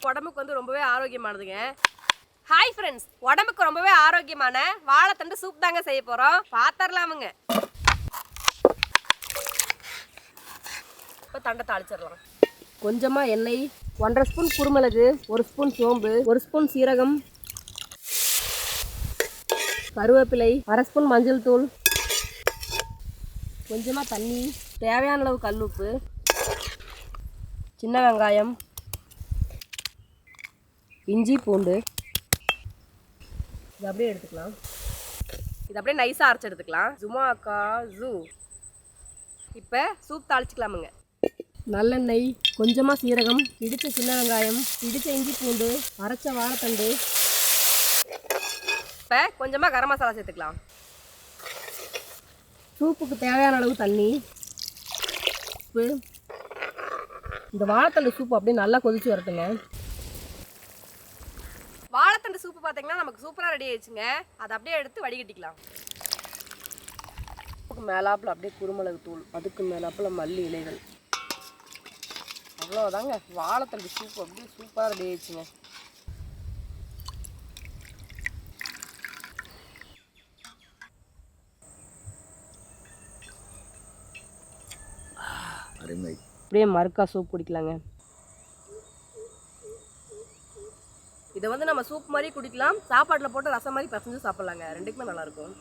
உடம்புக்கு வந்து ரொம்பவே ஆரோக்கியமானதுங்க. ஹாய் ஃப்ரெண்ட்ஸ், உடம்புக்கு ரொம்பவே ஆரோக்கியமான வாழைத்தண்டு சூப் தாங்க செய்ய போகிறோம். பார்த்துடலாமுங்க. இப்போ தண்டை தாளிச்சிடலாம். கொஞ்சமாக எண்ணெய், 1.5 ஸ்பூன் குருமிளகு, 1 ஸ்பூன் சோம்பு, 1 ஸ்பூன் சீரகம், கருவேப்பிலை, 1/2 ஸ்பூன் மஞ்சள் தூள், கொஞ்சமாக தண்ணி, தேவையான அளவு கல்லுப்பு, சின்ன வெங்காயம், இஞ்சி பூண்டு. இது அப்படியே எடுத்துக்கலாம். இது அப்படியே நைஸாக அரைச்சி எடுத்துக்கலாம். ஜுமாக்கா ஜூ. இப்போ சூப் தாளிச்சிக்கலாமுங்க. நல்லெண்ணெய், கொஞ்சமாக சீரகம், இடித்த சின்ன வெங்காயம், இடித்த இஞ்சி பூண்டு, அரைச்ச வாழைத்தண்டு. இப்போ கொஞ்சமாக கரம் மசாலா சேர்த்துக்கலாம். சூப்புக்கு தேவையான அளவு தண்ணி, உப்பு. இந்த வாழைத்தண்டு சூப்பு அப்படியே நல்லா கொதிச்சு வரட்டுங்க. வாழைத்தண்டு சூப்பு பார்த்தீங்கன்னா நமக்கு சூப்பராக ரெடி ஆயிடுச்சுங்க. அதை அப்படியே எடுத்து வடிகட்டிக்கலாம். மேலாப்பில் அப்படியே குருமிளகு தூள், அதுக்கு மேலாப்பில் மல்லி இலைகள். அவ்வளோதாங்க, வாழைத்தண்டு சூப்பு அப்படியே சூப்பராக ரெடி ஆயிடுச்சுங்க. அப்படியே மறுக்கா சூப் குடிக்கலாங்க. இதை வந்து நம்ம சூப் மாதிரி குடிக்கலாம், சாப்பாட்டில் போட்டு ரசம் மாதிரி பசஞ்சு சாப்பிட்லாங்க. ரெண்டுக்குமே நல்லாயிருக்கும்.